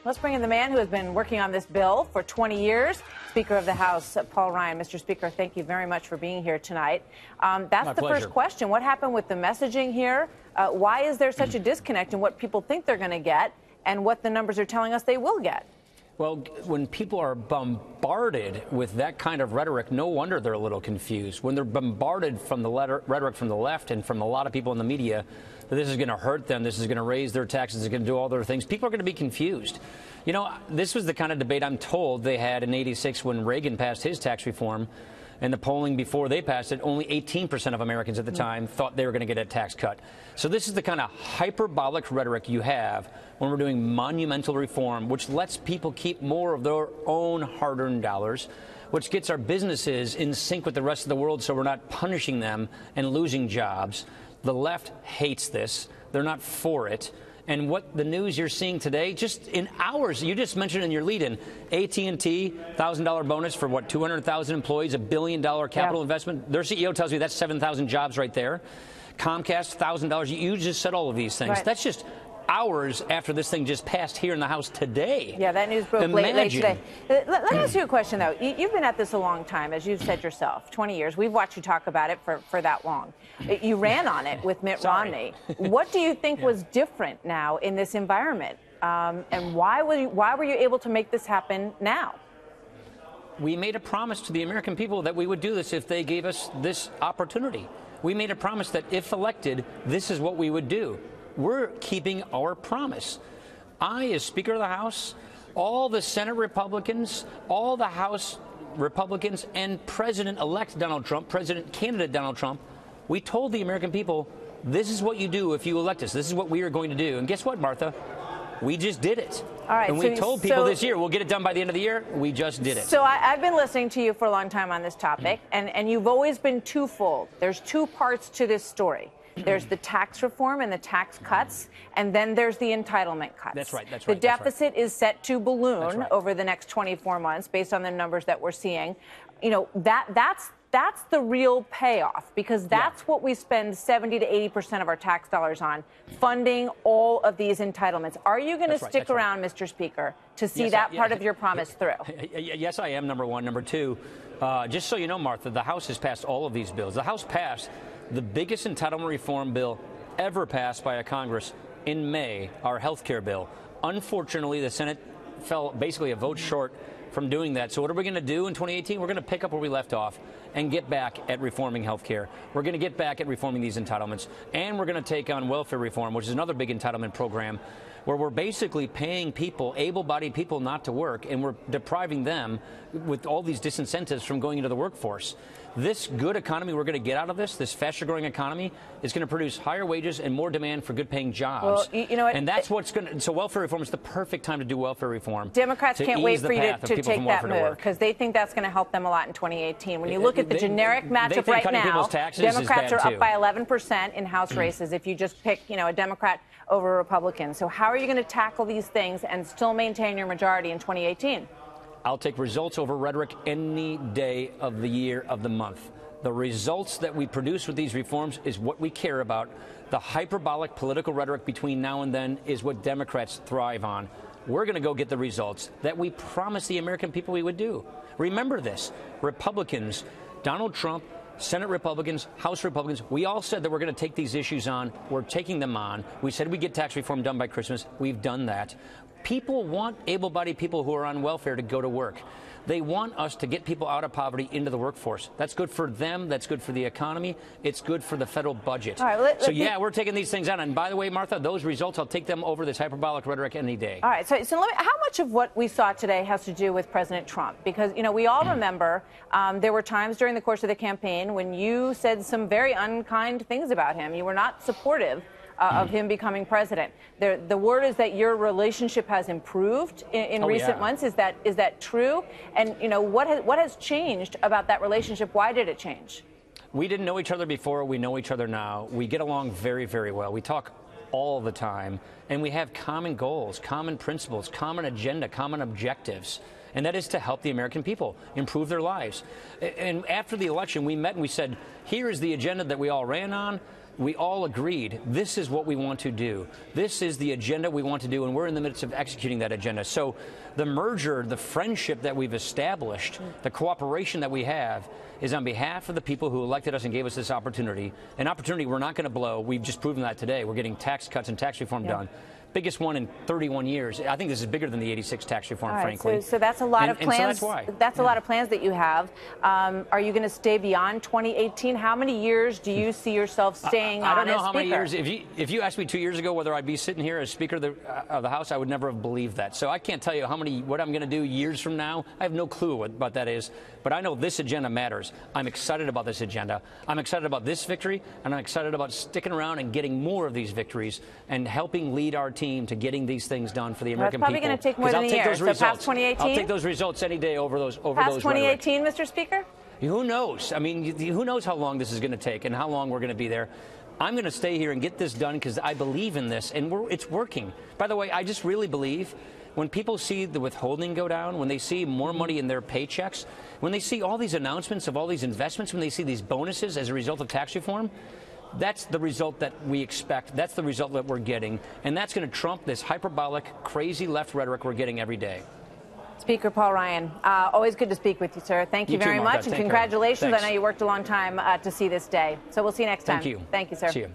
Let's bring in the man who has been working on this bill for 20 years, Speaker of the House, Paul Ryan. Mr. Speaker, thank you very much for being here tonight. That's the first question. What happened with the messaging here? Why is there such a disconnect in what people think they're going to get and what the numbers are telling us they will get? Well, when people are bombarded with that kind of rhetoric, no wonder they're a little confused. When they're bombarded from the rhetoric from the left and from a lot of people in the media that this is going to hurt them, this is going to raise their taxes, it's going to do all their things, people are going to be confused. You know, this was the kind of debate I'm told they had in '86 when Reagan passed his tax reform. And the polling before they passed it, only 18% of Americans at the time thought they were going to get a tax cut. So this is the kind of hyperbolic rhetoric you have when we're doing monumental reform, which lets people keep more of their own hard-earned dollars, which gets our businesses in sync with the rest of the world so we're not punishing them and losing jobs. The left hates this. They're not for it. And what the news you're seeing today, just in hours, you just mentioned in your lead-in, AT&T, $1,000 bonus for, what, 200,000 employees, $1 billion capital investment. Their CEO tells me that's 7,000 jobs right there. Comcast, $1,000. You just said all of these things. That's just hours after this thing just passed here in the House today. Yeah, that news broke late today. Let me ask you a question, though. You've been at this a long time, as you've said yourself, 20 years. We've watched you talk about it for that long. You ran on it with Mitt Romney. What do you think was different now in this environment? And why were you able to make this happen now? We made a promise to the American people that we would do this if they gave us this opportunity. We made a promise that if elected, this is what we would do. We're keeping our promise. I, as Speaker of the House, all the Senate Republicans, all the House Republicans, and President-elect Donald Trump, President-candidate Donald Trump, we told the American people, this is what you do if you elect us. This is what we are going to do. And guess what, Martha? We just did it. All right, and we told people this year, we'll get it done by the end of the year. We just did it. So I've been listening to you for a long time on this topic, and you've always been twofold. There's two parts to this story. There's the tax reform and the tax cuts, and then there's the entitlement cuts. That's right. The deficit is set to balloon over the next 24 months based on the numbers that we're seeing. You know, that's the real payoff, because that's what we spend 70 to 80% of our tax dollars on, funding all of these entitlements. Are you going to stick around, Mr. Speaker, to see that part of your promise through? Yes, I am, number one. Number two, just so you know, Martha, the House has passed all of these bills. The House passed the biggest entitlement reform bill ever passed by a Congress in May, our health care bill. Unfortunately, the Senate fell basically a vote short from doing that. So what are we going to do in 2018? We're going to pick up where we left off and get back at reforming health care. We're going to get back at reforming these entitlements. And we're going to take on welfare reform, which is another big entitlement program, where we're basically paying people, able-bodied people, not to work, and we're depriving them with all these disincentives from going into the workforce. This good economy we're going to get out of this faster-growing economy, is going to produce higher wages and more demand for good-paying jobs. Well, you know what? And that's what's going to. So welfare reform is the perfect time to do welfare reform. Democrats can't wait for you to take that move, because they think that's going to help them a lot in 2018. When you look at the generic matchup right now, Democrats are up by 11% in House races if you just pick, a Democrat over a Republican. So how are you going to tackle these things and still maintain your majority in 2018? I'll take results over rhetoric any day of the year, of the month. The results that we produce with these reforms is what we care about. The hyperbolic political rhetoric between now and then is what Democrats thrive on. We're going to go get the results that we promised the American people we would do. Remember this. Republicans, Donald Trump, Senate Republicans, House Republicans, we all said that we're going to take these issues on. We're taking them on. We said we'd get tax reform done by Christmas. We've done that. People want able-bodied people who are on welfare to go to work. They want us to get people out of poverty into the workforce. That's good for them. That's good for the economy. It's good for the federal budget. All right, we're taking these things on. And by the way, Martha, those results, I'll take them over this hyperbolic rhetoric any day. All right. So how much of what we saw today has to do with President Trump? Because, we all remember there were times during the course of the campaign when you said some very unkind things about him. You were not supportive of him becoming president. The word is that your relationship has improved in recent months. Is that true? And what has changed about that relationship? Why did it change? We didn't know each other before. We know each other now. We get along very, very well. We talk all the time, and we have common goals, common principles, common agenda, common objectives. And that is to help the American people improve their lives. And after the election, we met and we said, here is the agenda that we all ran on. we all agreed this is what we want to do. This is the agenda we want to do, and we're in the midst of executing that agenda. So the merger, the friendship that we've established, the cooperation that we have is on behalf of the people who elected us and gave us this opportunity, an opportunity we're not going to blow. We've just proven that today. We're getting tax cuts and tax reform done. Biggest one in 31 years. I think this is bigger than the '86 tax reform, frankly. So that's a lot of plans. And so that's why. That's a lot of plans that you have. Are you going to stay beyond 2018? How many years do you see yourself staying on as Speaker? I don't know how many years. If you asked me 2 years ago whether I'd be sitting here as Speaker of the House, I would never have believed that. So I can't tell you what I'm going to do years from now. I have no clue what that is. But I know this agenda matters. I'm excited about this agenda. I'm excited about this victory, and I'm excited about sticking around and getting more of these victories and helping lead our team to getting these things done for the American people. That's probably going to take more than a year. So past 2018? I'll take those results any day over those. Past 2018, Mr. Speaker? Who knows? I mean, who knows how long this is going to take and how long we're going to be there. I'm going to stay here and get this done because I believe in this, and it's working. By the way, I just really believe when people see the withholding go down, when they see more money in their paychecks, when they see all these announcements of all these investments, when they see these bonuses as a result of tax reform, that's the result that we expect. That's the result that we're getting. And that's going to trump this hyperbolic, crazy left rhetoric we're getting every day. Speaker Paul Ryan, always good to speak with you, sir. Thank you very much, and congratulations. I know you worked a long time to see this day. So we'll see you next time. Thank you. Thank you, sir. See you.